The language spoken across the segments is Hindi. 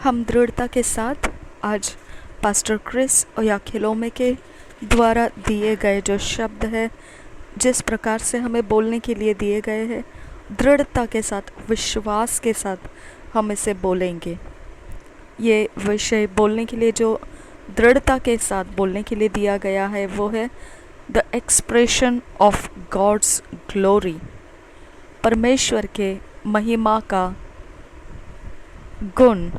हम दृढ़ता के साथ आज पास्टर क्रिस ओयाखिलोमे के द्वारा दिए गए जो शब्द है, जिस प्रकार से हमें बोलने के लिए दिए गए हैं, दृढ़ता के साथ, विश्वास के साथ हम इसे बोलेंगे। ये विषय बोलने के लिए जो दृढ़ता के साथ बोलने के लिए दिया गया है वो है the expression of God's glory, परमेश्वर के महिमा का गुण,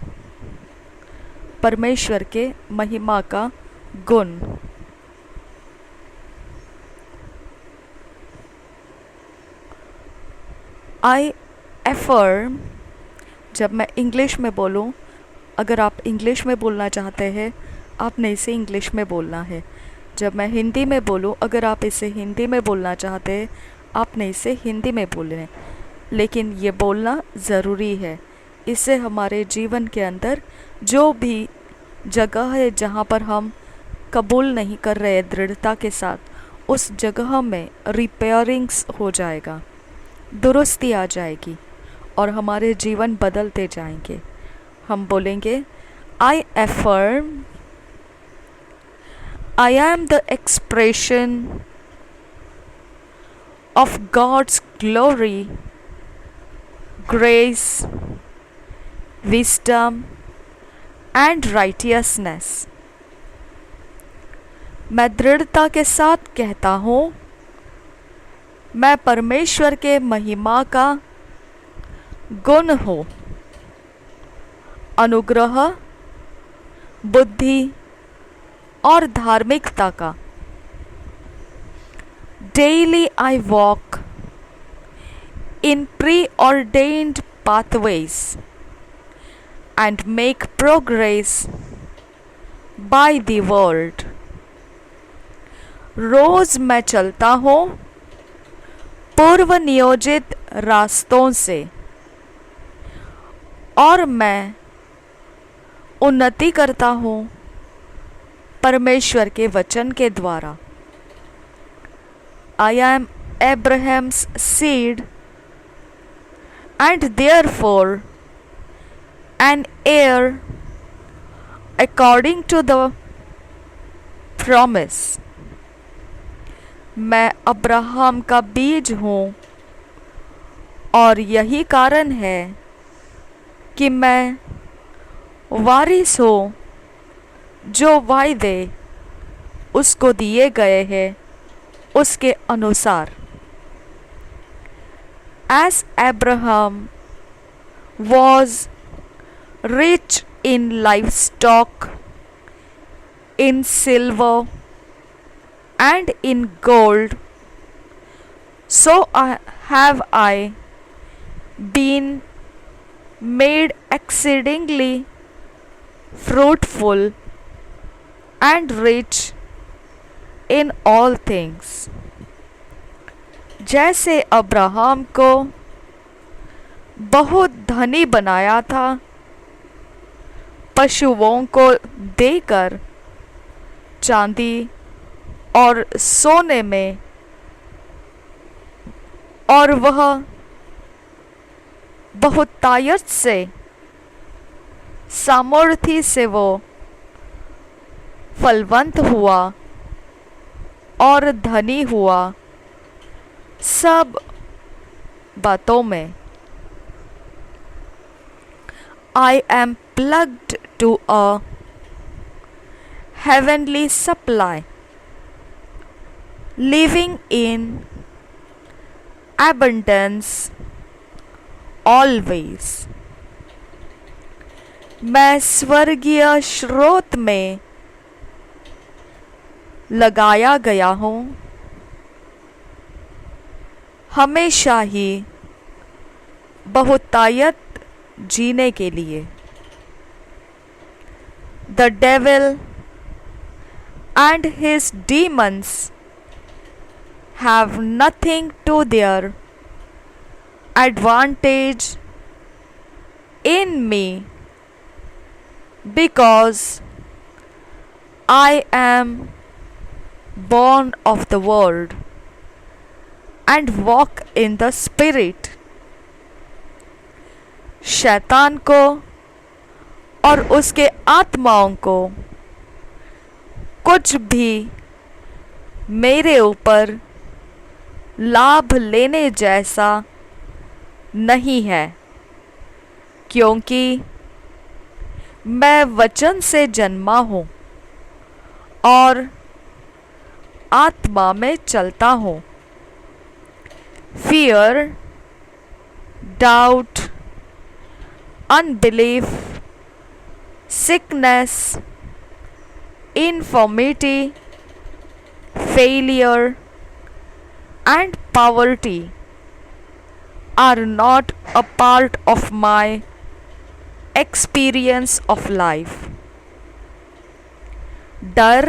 परमेश्वर के महिमा का गुण। आई एफर्म, जब मैं इंग्लिश में बोलूँ, अगर आप इंग्लिश में बोलना चाहते हैं आपने इसे इंग्लिश में बोलना है। जब मैं हिंदी में बोलूँ, अगर आप इसे हिंदी में बोलना चाहते हैं आपने इसे हिंदी में बोलना है। लेकिन ये बोलना ज़रूरी है। इससे हमारे जीवन के अंदर जो भी जगह है जहाँ पर हम कबूल नहीं कर रहे दृढ़ता के साथ, उस जगह में रिपेयरिंग्स हो जाएगा, दुरुस्ती आ जाएगी और हमारे जीवन बदलते जाएंगे। हम बोलेंगे, I affirm I am the expression of God's glory, grace, wisdom and righteousness. मैं दृढ़ता के साथ कहता हूँ, मैं परमेश्वर के महिमा का गुण हूँ, अनुग्रह, बुद्धि और धार्मिकता का। Daily I walk in pre-ordained pathways and make progress by the world। रोज मैं चलता हूँ पूर्व नियोजित रास्तों से और मैं उन्नति करता हूँ परमेश्वर के वचन के द्वारा। I am Abraham's seed and therefore an heir according to the promise। मैं अब्राहम का बीज हूँ और यही कारण है कि मैं वारिस हूँ जो वायदे उसको दिए गए हैं उसके अनुसार। As Abraham was rich in livestock, in silver and in gold, so have I been made exceedingly fruitful and rich in all things। जैसे अब्राहम को बहुत धनी बनाया था पशुओं को देकर, चांदी और सोने में, और वह बहुतायत से, सामर्थ्य से वो फलवंत हुआ और धनी हुआ सब बातों में। I am plugged to a heavenly supply, living in abundance always। मैं स्वर्गीय स्रोत में लगाया गया हूँ, हमेशा ही बहुतायत जीने के लिए। The devil and his demons have nothing to their advantage in me because I am born of the world and walk in the spirit। शैतान को और उसके आत्माओं को कुछ भी मेरे ऊपर लाभ लेने जैसा नहीं है, क्योंकि मैं वचन से जन्मा हूँ और आत्मा में चलता हूँ। Fear, doubt, unbelief, sickness, infirmity, failure, and poverty are not a part of my experience of life. डर,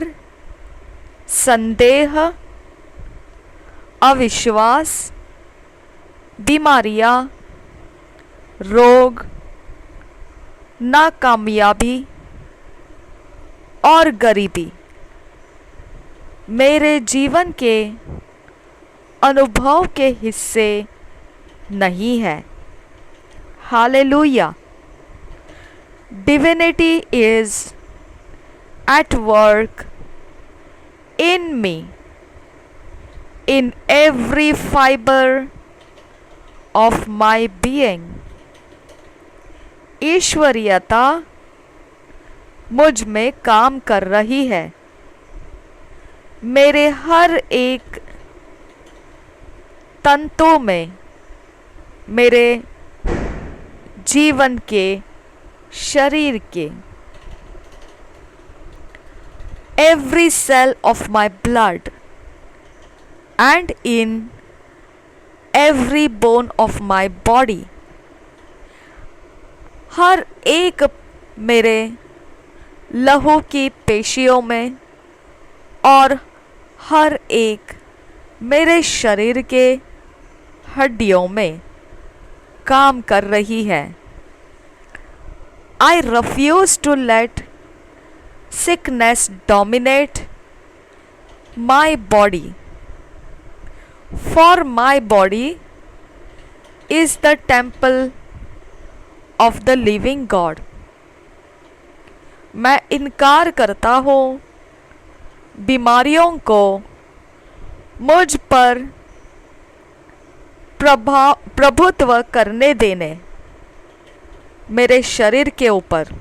संदेह, अविश्वास, बीमारियां, रोग, नाकामयाबी और गरीबी मेरे जीवन के अनुभव के हिस्से नहीं है। Hallelujah. Divinity is at work in me in every fibre of my being. ईश्वरीयता मुझ में काम कर रही है। मेरे हर एक तंतु में, मेरे जीवन के, शरीर के, every cell of my blood and in every bone of my body, हर एक मेरे लहू की पेशियों में और हर एक मेरे शरीर के हड्डियों में काम कर रही है। I refuse to let sickness dominate my body, for my body is the temple of the living God. मैं इनकार करता हूँ बीमारियों को मुझ पर प्रभुत्व करने देने, मेरे शरीर के ऊपर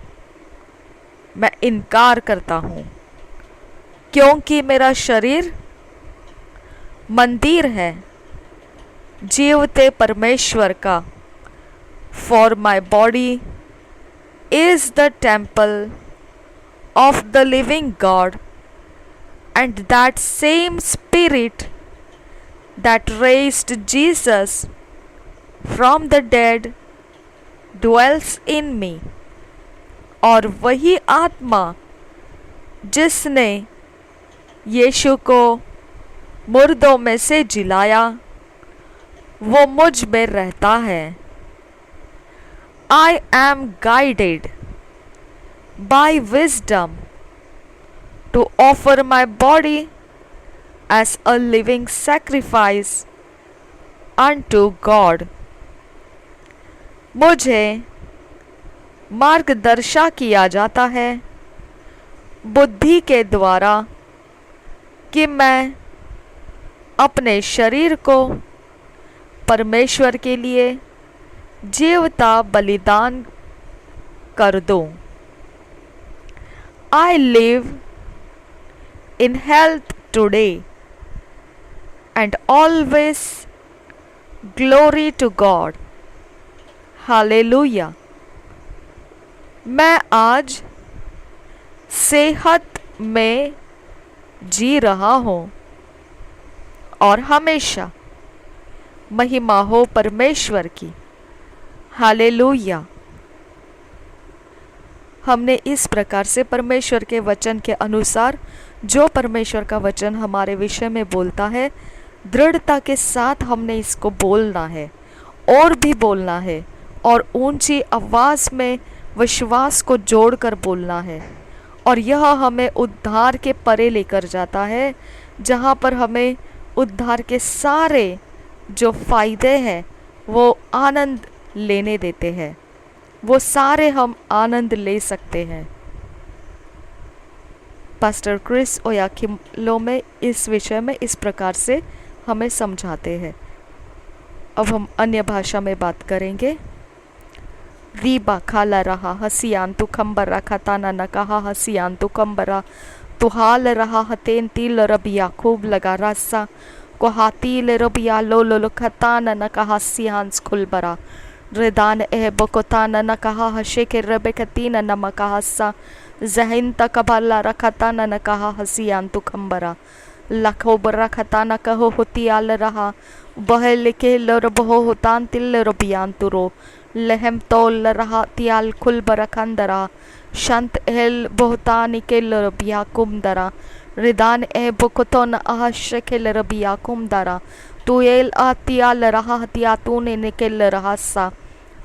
मैं इनकार करता हूँ, क्योंकि मेरा शरीर मंदिर है जीवते परमेश्वर का। For my body is the temple of the living God, and that same Spirit that raised Jesus from the dead dwells in me. और वही आत्मा जिसने यीशु को मुर्दों में से जिलाया, वो मुझ में रहता है। I am guided by wisdom to offer my body as a living sacrifice unto God. मुझे मार्गदर्शन किया जाता है बुद्धि के द्वारा कि मैं अपने शरीर को परमेश्वर के लिए जीवता बलिदान कर दूं। I live in health today and always glory to God. Hallelujah. मैं आज सेहत में जी रहा हूँ और हमेशा महिमा हो परमेश्वर की। हालेलुया। हमने इस प्रकार से परमेश्वर के वचन के अनुसार जो परमेश्वर का वचन हमारे विषय में बोलता है, दृढ़ता के साथ हमने इसको बोलना है और भी बोलना है और ऊंची आवाज़ में विश्वास को जोड़कर बोलना है। और यह हमें उद्धार के परे लेकर जाता है, जहाँ पर हमें उद्धार के सारे जो फ़ायदे हैं वो आनंद लेने देते हैं। वो सारे हम आनंद ले सकते हैं। पास्टर क्रिस ओयाखिलो में इस विषय में इस प्रकार से हमें समझाते हैं। अब हम अन्य भाषा में बात करेंगे। रीबा खाला रहा हसियान तु खम्बरा खताना न कहा हसियान तु खम्बरा तो हाल रहा हतेन तिल रबिया खूब लगा रसा को हातिल रबिया लो लो खताना न कहा सियान स्कुल बरा रेदान ए बकोताना न कहा हशे के रबे खतीना न मका हसा जहिन तक भला रखताना न कहा हसियान तु खम्बरा लखो बरा खताना कहो होती आल रहा बह लिखे लर बहो होतान तिल रबियान तुरो लहम तोल रहा तियाल खुल बरखंदरा शंत एल बहुतानी के रबिया कुमदरा रिदान ए बुकतोन आहश के रबिया कुमदरा तू एल आतियाल रहा तिया तूने निकल रहा सा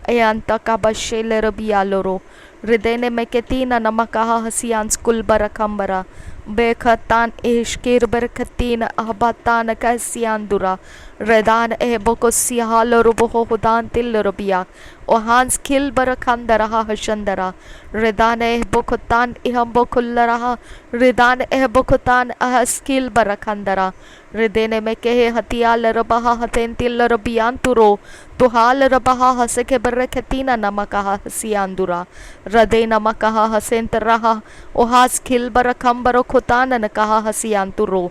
अयंत का बशेल रबिया लोरो रिदेने में के तीन नमका हसियान स्कुल बरखंबरा बेखतान इश्किर बरखतीन अहबतान कैसियान दुरा रेदान ए बकोसियाल रुबहो हुदान तिल रबिया ओहांस खिल बरखंदरा हशंदरा रेदान ए बखतान इहम बखुल्लरा रेदान ए बखतान अहस्किल बरखंदरा रिदेने में कहे हतियाल रबहा हतेन तिल रबियान तुरो तुहाल रबहा हसे के बरखतीना नमका हसियान दुरा रदे नमका हसेन तरहा ओहास खिल बरखम बरो खुतान न कहा हसियान तुरो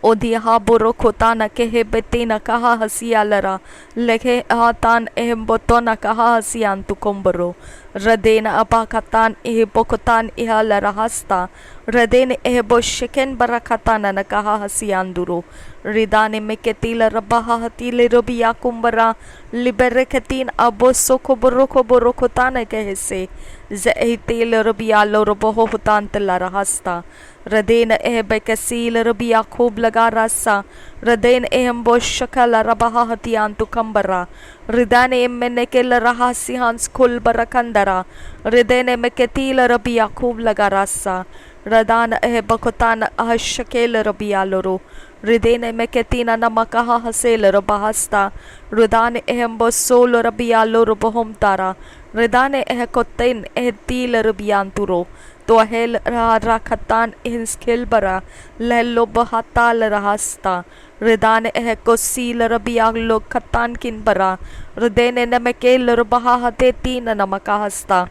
ओदिया बुरो खोता न कहे बेते न कहा हसिया लरा लेखे आतान एहम बोतो न कहा हसियान तु कुम्बरो रदेन अपा खतान एह बोखतान इहा लरा हस्ता रदेन एह बोशिकेन बरा खतान न कहा हसियान दुरो रिदाने में के तिल रबहा हतिले रबिया कुम्बरा लिबरे खतीन अबो सोखो बुरो खोता न कहे से जही तिल रबिया लो रबहो हुतान तला रहस्ता रदेन एह बेकसील रबिया खूब लगा रसा रदेन एहम बोशकल रबहा हतियान तु खम्बरा रिदान एम में नेकेल रहा सिहांस खुल बरखंदरा रिदेन में के तिल रबिया खूब लगा रसा रदान एह बखतान अहशकेल रबिया लोरो रिदेन में के तीना नमका हसेल रबहस्ता रुदान एहम बोसोल रबिया लोरो बहोम तारा रिदान एह कोतेन एह तिल रबियान तुरो तो अहेल राखतान इन्स्किल बरा लहलो बहाताल रहस्ता रिदान एह को सील रबिया लो खतान किन बरा रिदेन न केल रबहा हते तीन नमका हस्ता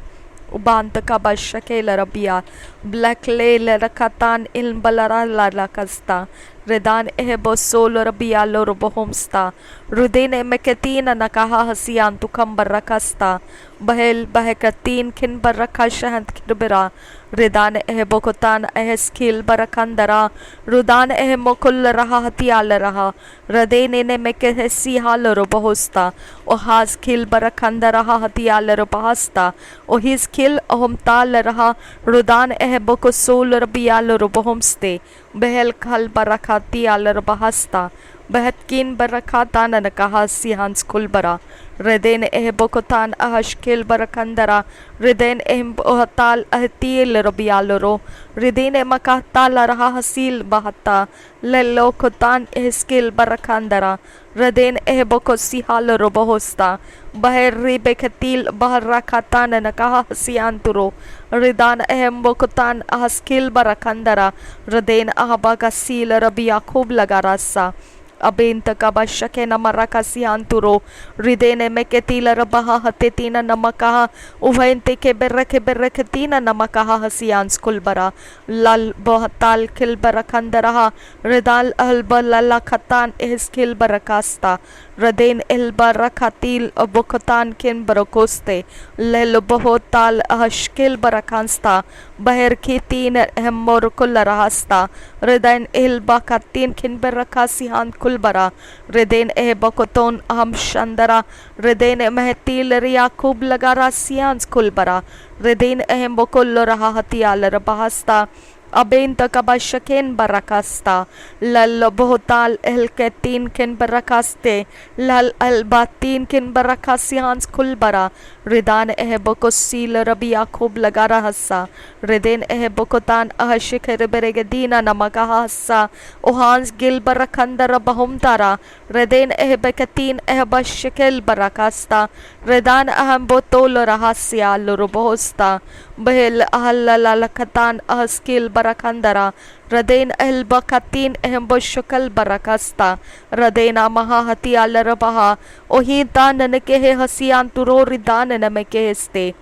उबांत का बशकेल रबिया ब्लैक ले रखतान इल्म बलरा लकस्ता रिदान एह बोसोल रबिया लोर बहोमस्ता रुदेन में के तीन न कहा हसियान तु खम्बर रखस्ता बहल बह का तीन खिन बर रखा शहंत खिरबिरा रिदान एह बोकुतान एह स्किल बरखंदरा रुदान एह मोकुल रहा हतियाल रहा रदेन ने में के सिहाल रो बहोस्ता ओ हास खिल बरखंदरा हतियाल रो बहस्ता ओ हिस खिल ओहम ताल रहा रुदान एह बोकुसोल रबियाल रो बहोमस्ते बहल खल बरखाती आलर बहस्ता बहतकीन बरखाता न कहा सिहान स्कुल बरा रिदेन एह बोकोतान अहशकिल बरखंदरा रिदेन एह बोहताल अहतील रबियालोरो रिदेन मकाताल रहा हसील बहता लल्लो खुतान एह स्किल बरखंदरा रिदेन एह बोको सिहाल रो बहोस्ता बहर रिबेखतील बहर रखातान न कहा हसियान तुरो रिदान एहम बोकोतान अहस्किल बरखंदरा रिदेन अहबा का सील रबिया खूब लगा रसा अबेंत का बशके नमरा का सियान तुरो रिदेने में के तिल रबहा हते तीन नमका उभयंते के बेरख तीन नमका हसियान स्कुल बरा लाल बहताल खिल बरखंदरा रिदाल अहलब लला खतान एहस्किल बरकास्ता रदेन एल्बा रखातील बुखतान किन बरकोस्ते लल बहोताल अहशकिल बरखांस्ता बहर की तीन अहम मोरकुल रहस्ता रिदैन एल्बा का तीन खिन बरखा सिहान कुल बरा रिदेन एह बकोतोन अहम शंदरा रिदेन महतील रिया खूब लगा रहा सियान कुल बरा रिदेन अहम बकुल रहा हतियाल रबहस्ता Abenta kabashaken barakasta, lal bohotal el ketin ken barakaste, lal albatin ken barakasians kulbara, ridan bokosila rabi yakub lagara hassa, riden bokotan ahashikher beregedina namakahassa, ohans gil barakandara bahumtara, reden bekatin bashikel barakasta, redan botol rahasya lurubosta, behel ahalalakatan ahaskil barakandara, Radin bakatin boshukal barakasta, Radena mahahati alarabaha, ohita nanake hasian turo ridan namekeste.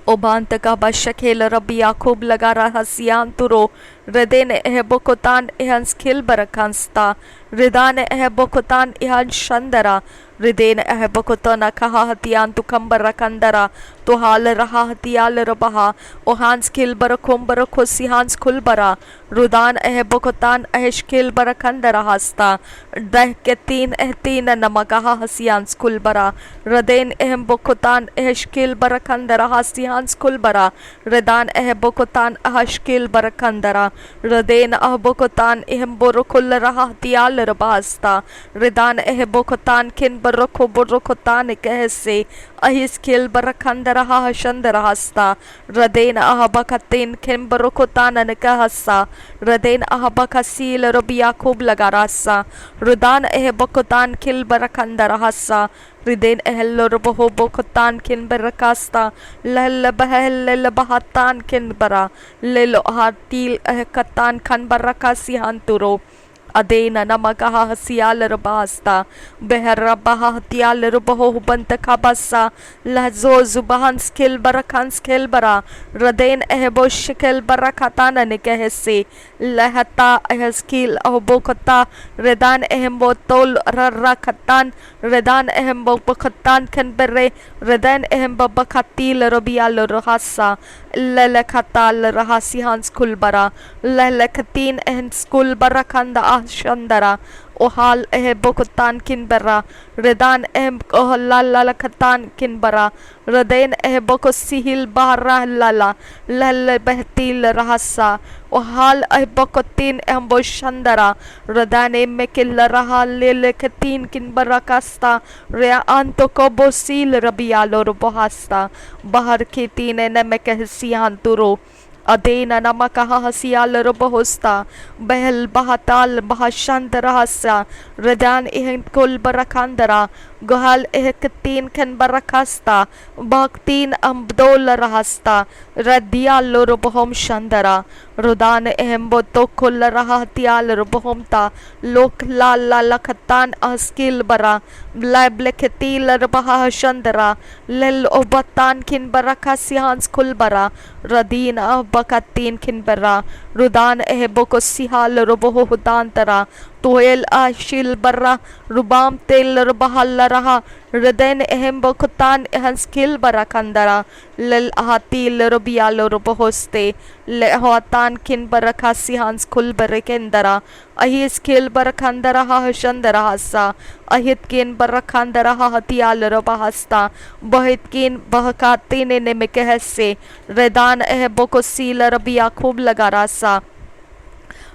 Obant ka bashakela rabbi yakub lagara hasian turo, Reden bokotan skil barakansta, Ridan bokotan shandara, Riden bokotana kahahatian tukambarakandara, Tuhal rahatial rabaha, Ohans kil barakum barakosi hans kulbara, Rudan bokotan skil barakandara hasta, Dehketin ehtina namagaha hasian skulbara, Raden bokotan skil barakandara hasian skulbara, Redan bokotan ahashkil barakandara, Raden bokotan borokul rahatial rabasta, Redan bokotan kin baroko borokotan kehse, Ahiskil barakandara hashandara hasta, Raden bakatin kin barokotan nakahasa, Raden bakasil rabi yakub lagarasa, Rudan bokotan kil barakandara hasa, Riden ehellor boho bokotan kin barakasta, lel bahel bahatan kin bara, lelo hatil katan kan barakasi hanturo. Adena namagaha hasial rabasta, beherabaha hatial rubaho banta kabasa, lazo zubahan skill barakan skill bara, Raden ehbo shikel barakatana nikehese, lahata skill ahbokata, Redan ehbo tol rarakatan, Redan ehbo bakatan kanbere, Redan ehbo bakatil robial rohasa, lelekatal rahasihan skulbara, lelekatin en skul barakanda Shandara, Ohal bokotan kinbara, Redan lalakatan kinbara, Raden bokosihil bahra lala, lal behtil rahasa, Ohal bokotin shandara, Radan mekil raha lelekatin kinbara kasta, Rea anto kobosil rabialo robohasta, Bahar kitine nemekesihan turo. Adena namakaha hasial robohosta, Behel bahatal bahashandarahasa, Redan kul barakandara, Gohal ketin ken barakasta, Baktin ambdol rahasta, Radial robohom shandara, Rodan botokul rahatial robohomta, Lok la lakatan askil bara, Blableketil rabaha shandara, Lel obatan kin barakasihans kulbara, Radina bakatin kinbara, Rudan bokosihal roboho hudantara, Toel ashil barra, Rubam tel rabahal raha, Reden bokotan skill barakandara, Lel ahatil robialo robohoste, Lehoatan kin barakasihans kul barekendara, Ahi skill barakandara hashandara hasa, Ahit kin barakandara hatial robahasta, Bahit kin bahakatin nemekehese, Redan bokosil rabi yakub lagarasa,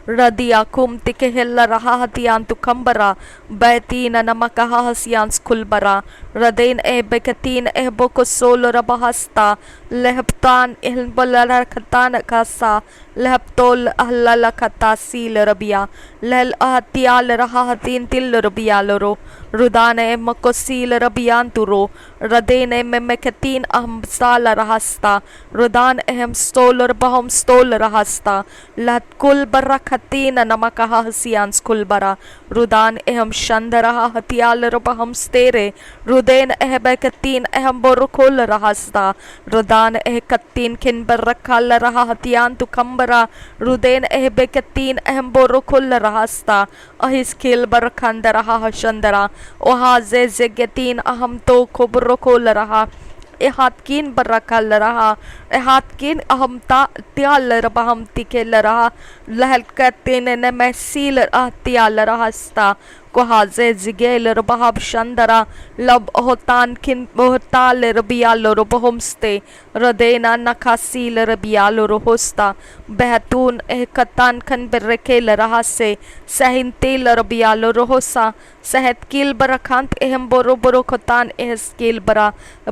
Radia kum tikehella rahatian tu kambara, Betina namakaha hasian skulbara, Raden bekatin bokosol rabahasta, Lehptan ilbalarkatan kasa, Lehptol ahlalakata sil rabia, Lel ahatial rahatin til rabia loro, Rudane makosil rabian turo, Radene memekatin ahmsala rahasta, Rudan stolor bahom stol rahasta, Latkul barakatina namakaha hasian skulbara, Rudan shandaraha hatial rabaham stere, Ruden bekatin borokol rahasta, Rudan katin kin barakal rahatian tu kambara, Ruden bekatin borokol rahasta, Ahiskil barakandaraha hashandara, Oha zegetin aham to kobrokol raha, Ehatkin barakal raha, Ehatkin ahamta tial rabaham tikel raha, Lahelkatin nemesil ahtial rahasta, कोहाजे जिगेल रबाब शंदरा लब होतान किन बोहताल रबियालो रोबोहमस्ते रदेना नखासील रबियालो रोहोस्ता बेहतून कतान खन बेरेकेल रहासे सहिंतेल रबियालो रोहोसा सहत किल बरखांत एहम बोरो बोरो खतान एहस्किल बरा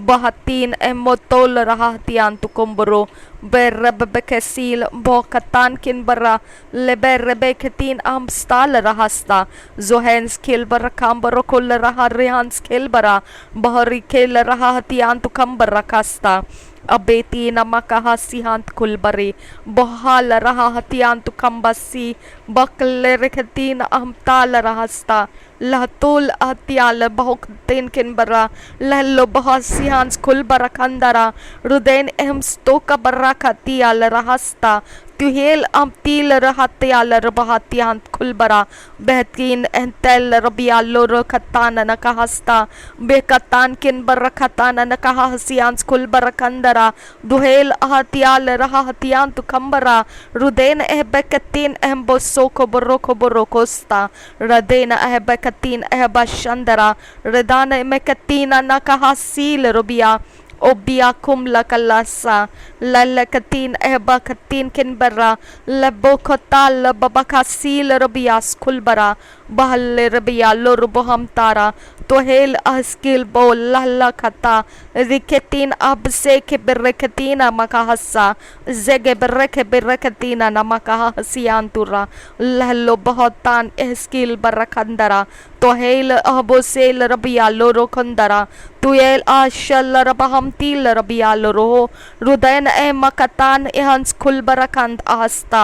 बहतीन एमोतोल रहातियान तुकुम्बरो berrebe bekesil bokatan kin bara leberebe ketin amstal rahasta zohens kil bara kambaro kol raha rehans kil bara bahari kil raha hatian tu kambar rakasta abeti namaka hasiant kulbari bohal raha hatian tu kambasi bakle reketin amtal rahasta lahtul atial bahoktin kin bara lehlo bahasians kulbara kandara ruden ehm stoka bara khatial rahasta tuhel amtil rahatial rabahatian kulbara behtin entel rabialo rakatana nakahasta bekatan kin bara khatana nakahasians kulbara kandara duhel ahatial rahatian tu kambara ruden ehbekatin ehbosoko boroko borokosta radena ehbekatin ehbashandara redana mekatina nakahasil rubia obia kum lakalasa lalakatin ehbakatin kinbara labokotal babakasil rubias kulbara bahal rubia loruboham tara tohel askil bo lalla khata riketin abse ke berekatina makahasa zege berekatina namakahasiantura lallo bahotan askil barakandara tohel abosel rubia lorokandara tuyel ashal rabaham til rabia loro rudain e makatan ehans kulbarakand ahasta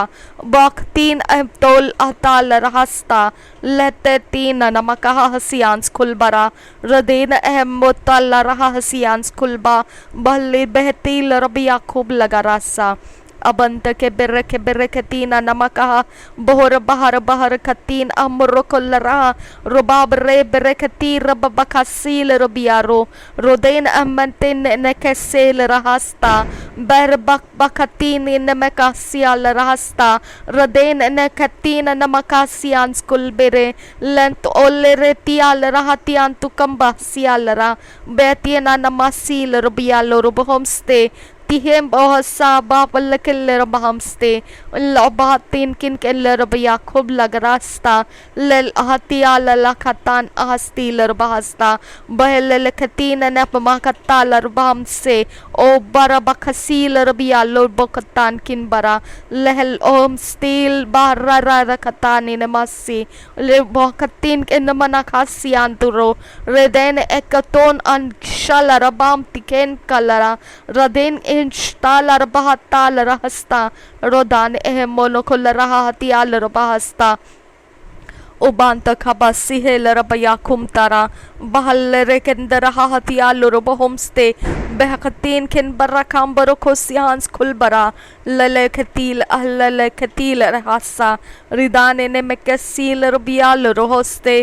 baktin tol atal rahasta letetin namakahasians kulbara radin ehmotal rahasians kulba balli behtil rabia khub lagarasa abant ke berekatina namakaha bohor bahar bahar katin amrokol raha rubab re berekati rababakasil rubiaro rodain amantin nekesel rahasta berbak bakatin namakasial rahasta rodain nekatin namakasians kulbere lent oleretial rahatian tukamba sialara betiana namasil rubialo rubohomste tihem bahasa bapal keller bahamste labatin kin keller baya khub lagrasta lel ahatiya lalakhatan ahstiler bahasta bahel khatin na pamakatal bahmse o bara bakhasiler biya lo bokatan kin bara lehel om stil barra rakatan namasi le bokatin ken mana khasian turo reden ekaton an shalar bam tiken kalara raden inshtalar bahatal rahasta rodan ehmonokol rahatial rahasta ubanta khabasi hel rabaya kumtara bahal rekender hatial robohomste behakatin ken barakam barokosians kulbara lalekatil ahlalekatil rahasa ridane ne mekesil rubial rohoste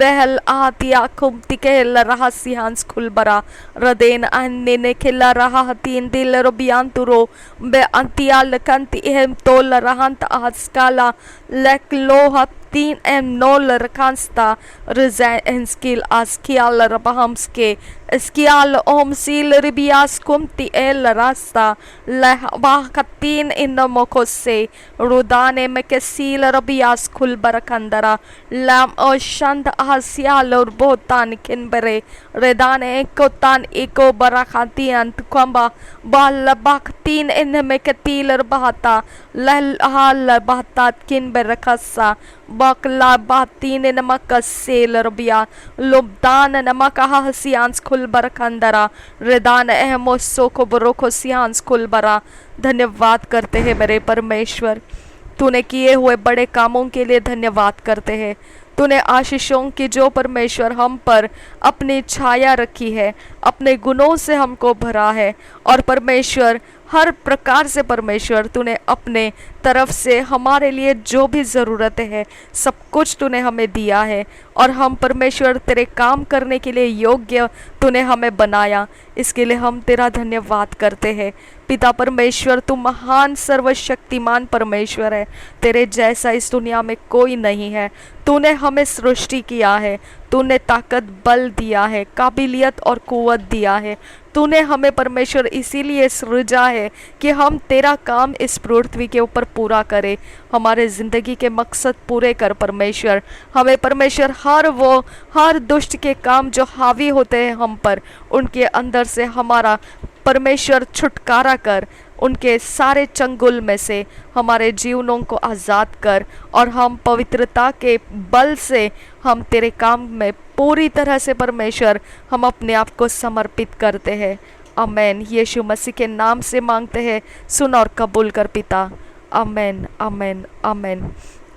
behal atia kumtikel rahasians kulbara raden anne ne kella rahatin dil rubian turo be antial kanti ehm tol rahant askala lek lohat tin em noller kansta rezen skill askial rabahamske skial om sil ribias kumti el rasta lahbakatin inamokose rudane mekesil rabias kulbarakandara lam oshand asial botan kinbere redane ekotan eko barakatian tukamba balabaktin inamekatil bahata lal hal bahatat kinberakasa bakla batin namakasel rabia lobdan namakahasians kulbarakandara रेदान अहमोसो को बरोको सियांस कुलबरा धन्यवाद करते हैं मेरे परमेश्वर तूने किए हुए बड़े कामों के लिए धन्यवाद करते हैं तूने आशीषों की जो परमेश्वर हम पर अपनी छाया रखी है अपने गुणों से हमको भरा है और परमेश्वर हर प्रकार से परमेश्वर तूने अपने तरफ से हमारे लिए जो भी ज़रूरत है सब कुछ तूने हमें दिया है और हम परमेश्वर तेरे काम करने के लिए योग्य तूने हमें बनाया इसके लिए हम तेरा धन्यवाद करते हैं पिता परमेश्वर, तू महान सर्वशक्तिमान परमेश्वर है। तेरे जैसा इस दुनिया में कोई नहीं है। तूने हमें सृष्टि किया है, तूने ताकत बल दिया है, काबिलियत और कुव्वत दिया है। तूने हमें परमेश्वर इसीलिए सृजा है कि हम तेरा काम इस पृथ्वी के ऊपर पूरा करें। हमारे ज़िंदगी के मकसद पूरे कर परमेश्वर। हमें परमेश्वर हर दुष्ट के काम जो हावी होते हैं हम पर, उनके अंदर से हमारा परमेश्वर छुटकारा कर। उनके सारे चंगुल में से हमारे जीवनों को आज़ाद कर और हम पवित्रता के बल से हम तेरे काम में पूरी तरह से परमेश्वर हम अपने आप को समर्पित करते हैं। आमेन। यीशु मसीह के नाम से मांगते हैं, सुन और कबूल कर पिता। आमेन, आमेन, आमेन।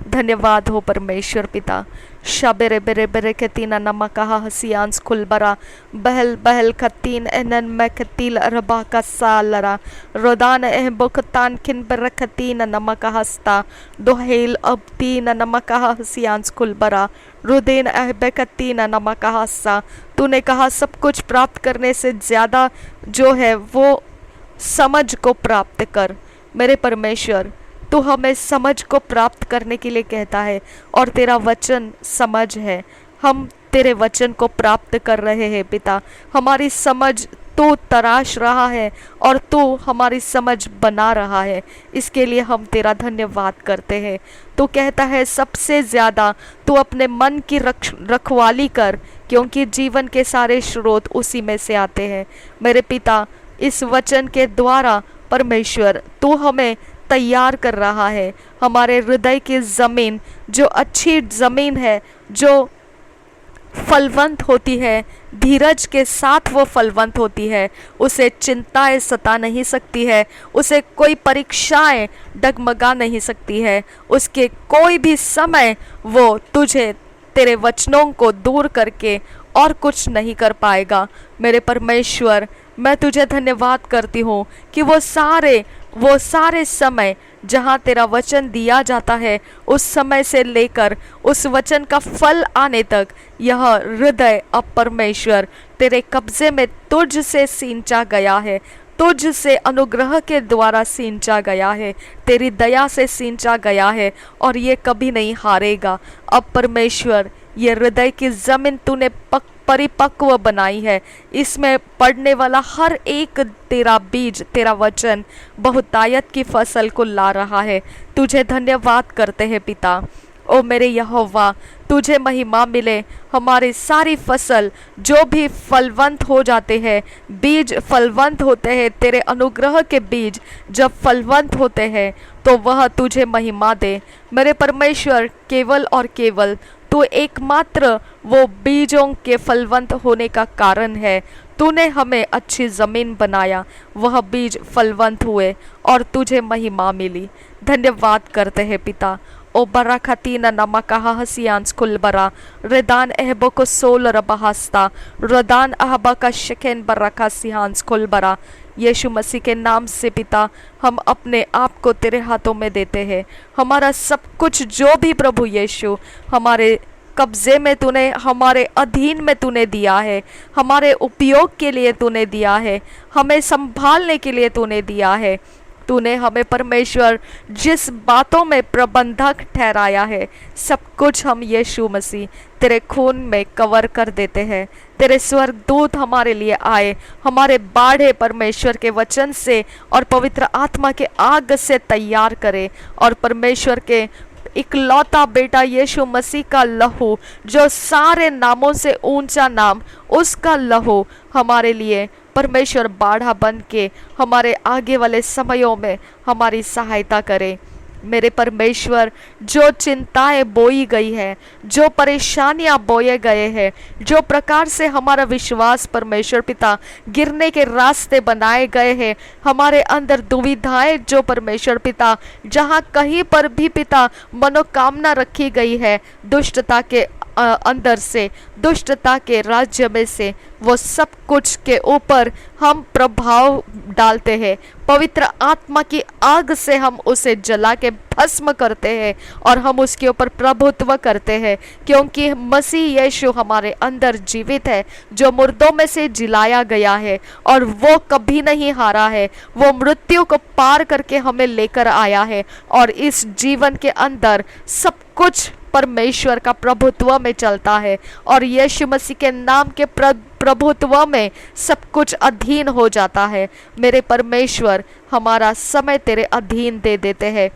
धन्यवाद हो परमेश्वर पिता। शबेरे बेरे बेरे खतीना नमा कहा हसियांस खुलबरा बहल बहल खतीन एनन में खतील रबा का सालरा रोदान एह बुखतान खिन बर खतीन नमा कहस्ता दोहेल अब तीन नमा कहा हसियांस खुलबरा रुदेन एह बेखतीन नमा कहसा। तूने कहा सब कुछ प्राप्त करने से ज़्यादा जो है वो समझ को प्राप्त कर। मेरे परमेश्वर, तू हमें समझ को प्राप्त करने के लिए कहता है और तेरा वचन समझ है। हम तेरे वचन को प्राप्त कर रहे हैं पिता। हमारी समझ तू तराश रहा है और तू हमारी समझ बना रहा है। इसके लिए हम तेरा धन्यवाद करते हैं। तू कहता है सबसे ज़्यादा तू अपने मन की रखवाली कर, क्योंकि जीवन के सारे स्रोत उसी में से आते हैं। मेरे पिता, इस वचन के द्वारा परमेश्वर तू हमें तैयार कर रहा है। हमारे हृदय की ज़मीन जो अच्छी ज़मीन है, जो फलवंत होती है, धीरज के साथ वो फलवंत होती है, उसे चिंताएं सता नहीं सकती है, उसे कोई परीक्षाएं डगमगा नहीं सकती है। उसके कोई भी समय वो तुझे तेरे वचनों को दूर करके और कुछ नहीं कर पाएगा। मेरे परमेश्वर, मैं तुझे धन्यवाद करती हूँ कि वो सारे समय जहाँ तेरा वचन दिया जाता है, उस समय से लेकर उस वचन का फल आने तक यह हृदय अब परमेश्वर तेरे कब्जे में तुझ से सींचा गया है, तुझ से अनुग्रह के द्वारा सींचा गया है, तेरी दया से सींचा गया है और ये कभी नहीं हारेगा। अब परमेश्वर, ये हृदय की ज़मीन तूने परिपक्व बनाई है। इसमें पड़ने वाला हर एक तेरा बीज, तेरा वचन बहुतायत की फसल को ला रहा है। तुझे धन्यवाद करते हैं पिता। ओ मेरे यहोवा, तुझे महिमा मिले। हमारी सारी फसल जो भी फलवंत हो जाते हैं, बीज फलवंत होते हैं, तेरे अनुग्रह के बीज जब फलवंत होते हैं तो वह तुझे महिमा दे। मेरे परमेश्वर, केवल और केवल तू एकमात्र वो बीजों के फलवंत होने का कारण है। तूने हमें अच्छी ज़मीन बनाया, वह बीज फलवंत हुए और तुझे महिमा मिली। धन्यवाद करते हैं पिता। ओ बरा खतीना नमा कहा हसियांस खुलबरा रेदान एहबो को सोल रबहास्ता रदान अहबा का शकेन बरा का सिहांस खुलबरा। यीशु मसीह के नाम से पिता, हम अपने आप को तेरे हाथों में देते हैं। हमारा सब कुछ जो भी प्रभु यीशु हमारे कब्जे में तूने, हमारे अधीन में तूने दिया है, हमारे उपयोग के लिए तूने दिया है, हमें संभालने के लिए तूने दिया है। तूने हमें परमेश्वर जिस बातों में प्रबंधक ठहराया है, सब कुछ हम यीशु मसीह तेरे खून में कवर कर देते हैं। तेरे स्वर्गदूत हमारे लिए आए, हमारे बाढ़े परमेश्वर के वचन से और पवित्र आत्मा के आग से तैयार करे और परमेश्वर के इकलौता बेटा यीशु मसीह का लहू, जो सारे नामों से ऊंचा नाम, उसका लहू हमारे लिए परमेश्वर बाढ़ा बन के हमारे आगे वाले समयों में हमारी सहायता करे। मेरे परमेश्वर, जो चिंताएं बोई गई है, जो परेशानियां बोए गए हैं, जो प्रकार से हमारा विश्वास परमेश्वर पिता गिरने के रास्ते बनाए गए हैं, हमारे अंदर दुविधाएं जो परमेश्वर पिता जहां कहीं पर भी पिता मनोकामना रखी गई है दुष्टता के अंदर से, दुष्टता के राज्य में से, वो सब कुछ के ऊपर हम प्रभाव डालते हैं, पवित्र आत्मा की आग से हम उसे जला के भस्म करते हैं और हम उसके ऊपर प्रभुत्व करते हैं, क्योंकि मसीह यीशु हमारे अंदर जीवित है, जो मुर्दों में से जिलाया गया है और वो कभी नहीं हारा है। वो मृत्यु को पार करके हमें लेकर आया है और इस जीवन के अंदर सब कुछ परमेश्वर का प्रभुत्व में चलता है और यीशु मसीह के नाम के प्रभुत्व में सब कुछ अधीन हो जाता है। मेरे परमेश्वर, हमारा समय तेरे अधीन दे देते हैं,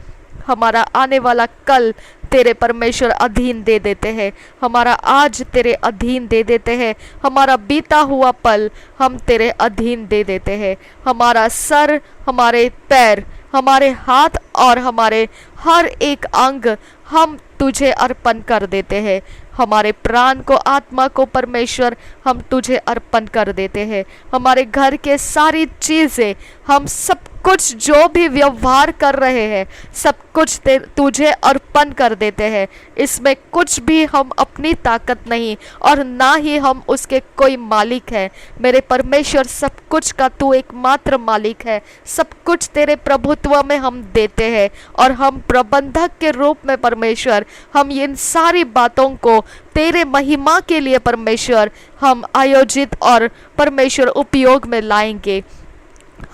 हमारा आने वाला कल तेरे परमेश्वर अधीन दे देते हैं, हमारा आज तेरे अधीन दे देते हैं, हमारा बीता हुआ पल हम तेरे अधीन दे देते हैं। हमारा सर, हमारे पैर, हमारे हाथ और हमारे हर एक अंग हम तुझे अर्पण कर देते हैं। हमारे प्राण को, आत्मा को परमेश्वर हम तुझे अर्पण कर देते हैं। हमारे घर के सारी चीज़ें, हम सब कुछ जो भी व्यवहार कर रहे हैं, सब कुछ तुझे अर्पण कर देते हैं। इसमें कुछ भी हम अपनी ताकत नहीं और ना ही हम उसके कोई मालिक है। मेरे परमेश्वर, सब कुछ का तू एकमात्र मालिक है। सब कुछ तेरे प्रभुत्व में हम देते हैं और हम प्रबंधक के रूप में परमेश्वर, हम इन सारी बातों को तेरे महिमा के लिए परमेश्वर हम आयोजित और परमेश्वर उपयोग में लाएंगे।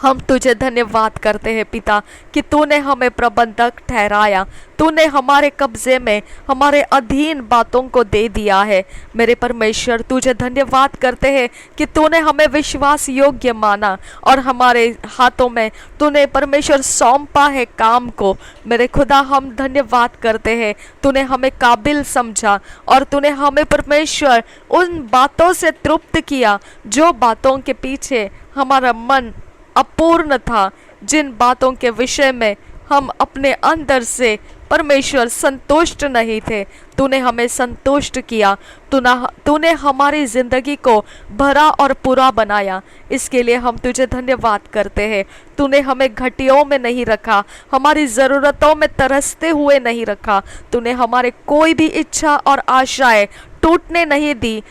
हम तुझे धन्यवाद करते हैं पिता कि तूने हमें प्रबंधक ठहराया, तूने हमारे कब्जे में हमारे अधीन बातों को दे दिया है। मेरे परमेश्वर, तुझे धन्यवाद करते हैं कि तूने हमें विश्वास योग्य माना और हमारे हाथों में तूने परमेश्वर सौंपा है काम को। मेरे खुदा, हम धन्यवाद करते हैं, तूने हमें काबिल समझा और तूने हमें परमेश्वर उन बातों से तृप्त किया जो बातों के पीछे हमारा मन अपूर्ण था, जिन बातों के विषय में हम अपने अंदर से परमेश्वर संतुष्ट नहीं थे। तूने हमें संतुष्ट किया, तूने हमारी ज़िंदगी को भरा और पूरा बनाया। इसके लिए हम तुझे धन्यवाद करते हैं। तूने हमें घटियों में नहीं रखा, हमारी ज़रूरतों में तरसते हुए नहीं रखा। तूने हमारे कोई भी इच्छा और आशाएं टूटने नहीं दी।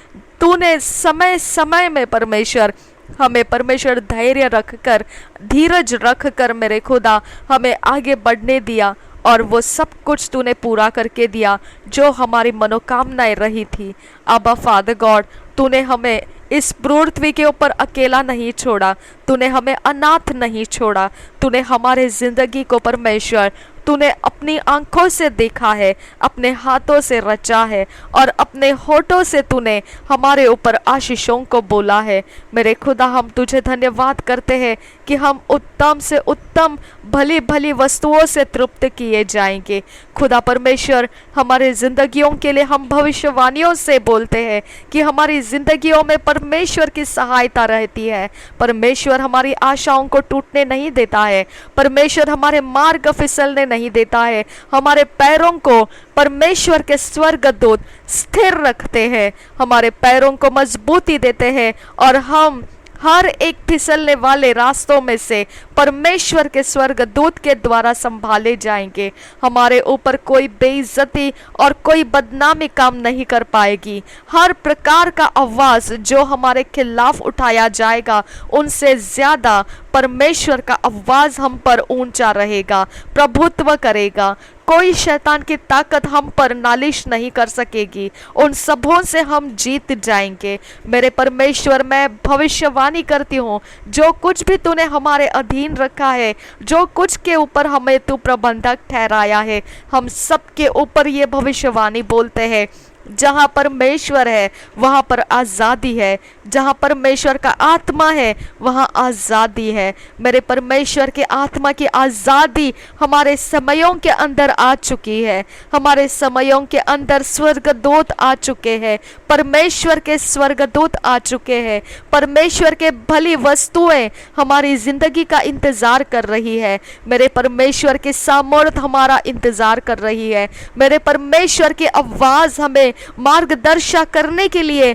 तूने समय समय में परमेश्वर हमें परमेश्वर धैर्य रखकर, धीरज रखकर मेरे खुदा हमें आगे बढ़ने दिया और वो सब कुछ तूने पूरा करके दिया जो हमारी मनोकामनाएं रही थी। अब्बा फादर गॉड, तूने हमें इस पृथ्वी के ऊपर अकेला नहीं छोड़ा, तूने हमें अनाथ नहीं छोड़ा। तूने हमारे ज़िंदगी को परमेश्वर तूने अपनी आंखों से देखा है, अपने हाथों से रचा है और अपने होठों से तूने हमारे ऊपर आशीषों को बोला है। मेरे खुदा, हम तुझे धन्यवाद करते हैं कि हम उत्तम से उत्तम भली भली वस्तुओं से तृप्त किए जाएंगे। खुदा परमेश्वर, हमारे ज़िंदगियों के लिए हम भविष्यवाणियों से बोलते हैं कि हमारी ज़िंदगियों में परमेश्वर की सहायता रहती है। परमेश्वर हमारी आशाओं को टूटने नहीं देता है, परमेश्वर हमारे मार्ग फिसलने नहीं देता है। हमारे पैरों को परमेश्वर के स्वर्गदूत स्थिर रखते हैं, हमारे पैरों को मजबूती देते हैं और हम हर एक फिसलने वाले रास्तों में से परमेश्वर के स्वर्गदूत के द्वारा संभाले जाएंगे। हमारे ऊपर कोई बेइज्जती और कोई बदनामी काम नहीं कर पाएगी। हर प्रकार का आवाज़ जो हमारे खिलाफ उठाया जाएगा, उनसे ज़्यादा परमेश्वर का आवाज़ हम पर ऊंचा रहेगा, प्रभुत्व करेगा। कोई शैतान की ताकत हम पर नालिश नहीं कर सकेगी। उन सबों से हम जीत जाएंगे। मेरे परमेश्वर, मैं भविष्यवाणी करती हूँ, जो कुछ भी तूने हमारे अधीन रखा है, जो कुछ के ऊपर हमें तू प्रबंधक ठहराया है, हम सब के ऊपर ये भविष्यवाणी बोलते हैं, जहाँ परमेश्वर है वहाँ पर आज़ादी है, जहाँ परमेश्वर का आत्मा है वहाँ आज़ादी है। मेरे परमेश्वर के आत्मा की आज़ादी हमारे समयों के अंदर आ चुकी है। हमारे समयों के अंदर स्वर्गदूत आ चुके हैं, परमेश्वर के स्वर्गदूत आ चुके हैं। परमेश्वर के भली वस्तुएं हमारी ज़िंदगी का इंतज़ार कर रही है। मेरे परमेश्वर की सामर्थ हमारा इंतज़ार कर रही है। मेरे परमेश्वर की आवाज़ हमें मार्गदर्शन करने के लिए,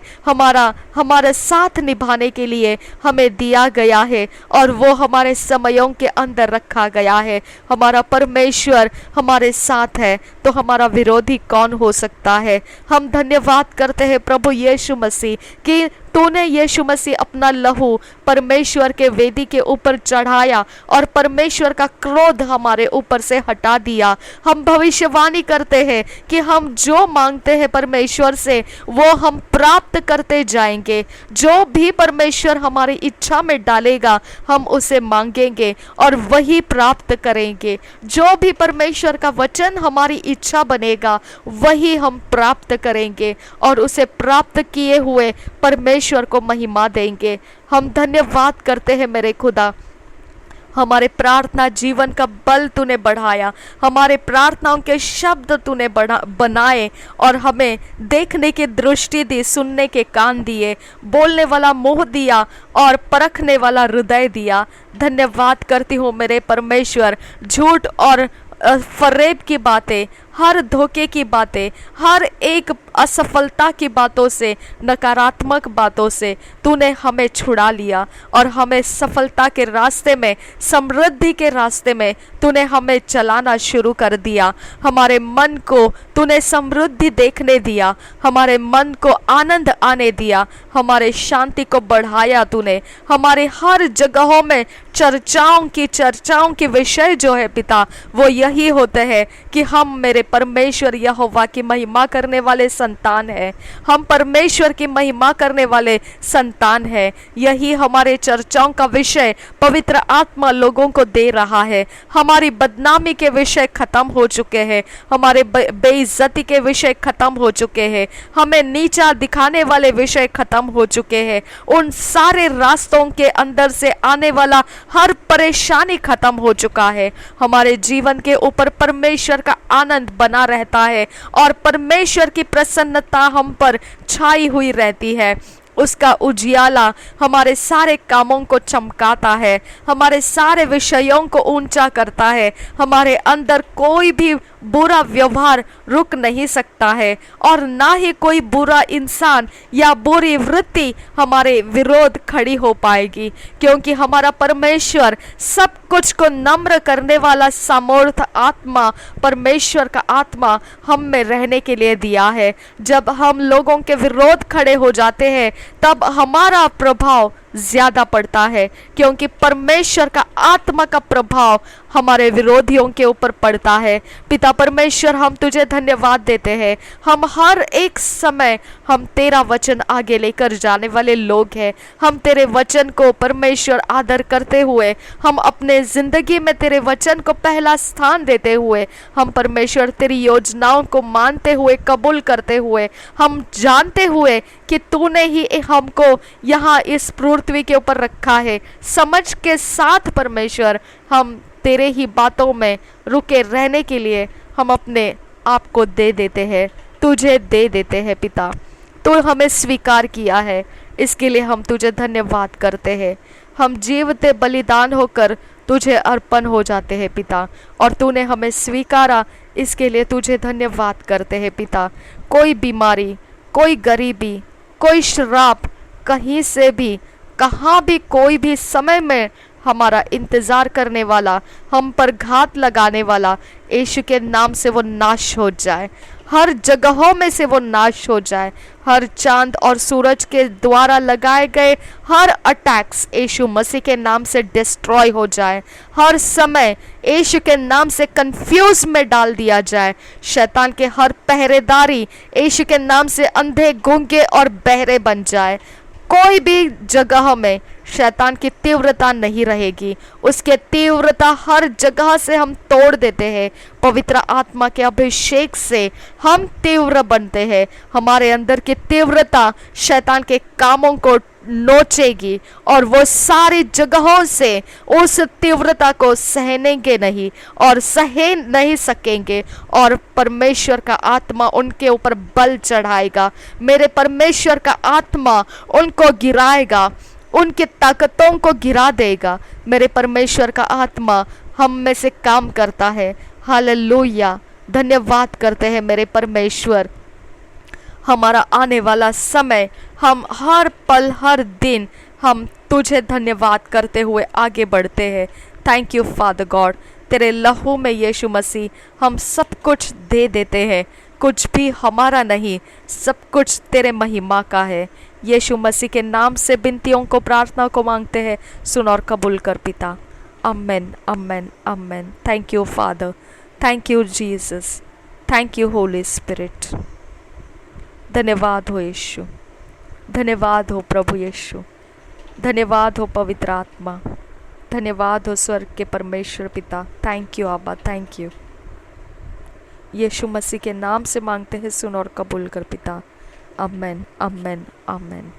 हमारे साथ निभाने के लिए हमें दिया गया है और वो हमारे समयों के अंदर रखा गया है। हमारा परमेश्वर हमारे साथ है तो हमारा विरोधी कौन हो सकता है। हम धन्यवाद करते हैं प्रभु यीशु मसीह कि तूने यीशु मसीह अपना लहू परमेश्वर के वेदी के ऊपर चढ़ाया और परमेश्वर का क्रोध हमारे ऊपर से हटा दिया। हम भविष्यवाणी करते हैं कि हम जो मांगते हैं परमेश्वर से वो हम प्राप्त करते जाएंगे। जो भी परमेश्वर हमारी इच्छा में डालेगा हम उसे मांगेंगे और वही प्राप्त करेंगे। जो भी परमेश्वर का वचन हमारी इच्छा बनेगा वही हम प्राप्त करेंगे और उसे प्राप्त किए हुए परमेश्वर को महिमा देंगे। हम धन्यवाद करते हैं मेरे खुदा, हमारे प्रार्थना जीवन का बल तूने बढ़ाया, हमारे प्रार्थनाओं के शब्द तूने बनाए और हमें देखने की दृष्टि दी, सुनने के कान दिए, बोलने वाला मुंह दिया और परखने वाला हृदय दिया। धन्यवाद करती हूँ मेरे परमेश्वर। झूठ और फरेब की बातें, हर धोखे की बातें, हर एक असफलता की बातों से, नकारात्मक बातों से तूने हमें छुड़ा लिया और हमें सफलता के रास्ते में, समृद्धि के रास्ते में तूने हमें चलाना शुरू कर दिया। हमारे मन को तूने समृद्धि देखने दिया, हमारे मन को आनंद आने दिया, हमारे शांति को बढ़ाया तूने। हमारे हर जगहों में चर्चाओं की विषय जो है पिता वो यही होते हैं कि हम मेरे परमेश्वर यहोवा की महिमा करने वाले संतान है, हम परमेश्वर की महिमा करने वाले संतान है। यही हमारे चर्चाओं का विषय पवित्र आत्मा लोगों को दे रहा है। हमारी बदनामी के विषय खत्म हो चुके हैं, हमारे बेइज्जती के विषय खत्म हो चुके हैं, हमें नीचा दिखाने वाले विषय खत्म हो चुके हैं। उन सारे रास्तों के अंदर से आने वाला हर परेशानी खत्म हो चुका है। हमारे जीवन के ऊपर परमेश्वर का आनंद बना रहता है और परमेश्वर की प्रसन्नता हम पर छाई हुई रहती है। उसका उजियाला हमारे सारे कामों को चमकाता है, हमारे सारे विषयों को ऊंचा करता है। हमारे अंदर कोई भी बुरा व्यवहार रुक नहीं सकता है और ना ही कोई बुरा इंसान या बुरी वृत्ति हमारे विरोध खड़ी हो पाएगी, क्योंकि हमारा परमेश्वर सब कुछ को नम्र करने वाला सामर्थ आत्मा, परमेश्वर का आत्मा हम में रहने के लिए दिया है। जब हम लोगों के विरोध खड़े हो जाते हैं तब हमारा प्रभाव ज्यादा पड़ता है, क्योंकि परमेश्वर का आत्मा का प्रभाव हमारे विरोधियों के ऊपर पड़ता है। पिता परमेश्वर हम तुझे धन्यवाद देते हैं। हम हर एक समय हम तेरा वचन आगे लेकर जाने वाले लोग हैं। हम तेरे वचन को परमेश्वर आदर करते हुए, हम अपने जिंदगी में तेरे वचन को पहला स्थान देते हुए, हम परमेश्वर तेरी योजनाओं को मानते हुए, कबूल करते हुए, हम जानते हुए कि तूने ही हमको यहाँ इस पृथ्वी के ऊपर रखा है, समझ के साथ परमेश्वर हम तेरे ही बातों में रुके रहने के लिए हम अपने आप को दे देते हैं, तुझे दे देते हैं। पिता तू हमें स्वीकार किया है, इसके लिए हम तुझे धन्यवाद करते हैं। हम जीवते बलिदान होकर तुझे अर्पण हो जाते हैं पिता, और तूने हमें स्वीकारा, इसके लिए तुझे धन्यवाद करते हैं पिता। कोई बीमारी, कोई गरीबी, कोई श्राप, कहीं से भी, कहाँ भी, कोई भी समय में हमारा इंतज़ार करने वाला, हम पर घात लगाने वाला, यीशु के नाम से वो नाश हो जाए, हर जगहों में से वो नाश हो जाए। हर चांद और सूरज के द्वारा लगाए गए हर अटैक्स यीशु मसीह के नाम से डिस्ट्रॉय हो जाए। हर समय यीशु के नाम से कंफ्यूज में डाल दिया जाए। शैतान के हर पहरेदारी यीशु के नाम से अंधे, गूंगे और बहरे बन जाए। कोई भी जगह में शैतान की तीव्रता नहीं रहेगी, उसके तीव्रता हर जगह से हम तोड़ देते हैं। पवित्र आत्मा के अभिषेक से हम तीव्र बनते हैं। हमारे अंदर की तीव्रता शैतान के कामों को नोचेगी और वो सारी जगहों से उस तीव्रता को सहनेंगे नहीं और सह नहीं सकेंगे, और परमेश्वर का आत्मा उनके ऊपर बल चढ़ाएगा। मेरे परमेश्वर का आत्मा उनको गिराएगा, उनकी ताकतों को गिरा देगा। मेरे परमेश्वर का आत्मा हम में से काम करता है। हालेलुया, धन्यवाद करते हैं मेरे परमेश्वर। हमारा आने वाला समय, हम हर पल, हर दिन हम तुझे धन्यवाद करते हुए आगे बढ़ते हैं। Thank you father God. तेरे लहू में यीशु मसीह हम सब कुछ दे देते हैं, कुछ भी हमारा नहीं, सब कुछ तेरे महिमा का है। यीशु मसीह के नाम से विनतियों को, प्रार्थना को मांगते हैं, सुन और कबूल कर पिता। Amen, amen, amen. Thank you father, thank you Jesus, thank you Holy Spirit. धन्यवाद हो यीशु, धन्यवाद हो प्रभु यीशु, धन्यवाद हो पवित्र आत्मा, धन्यवाद हो स्वर्ग के परमेश्वर पिता। थैंक यू आबा, थैंक यू। यीशु मसीह के नाम से मांगते हैं, सुन और कबूल कर पिता। आमेन, आमेन, आमेन।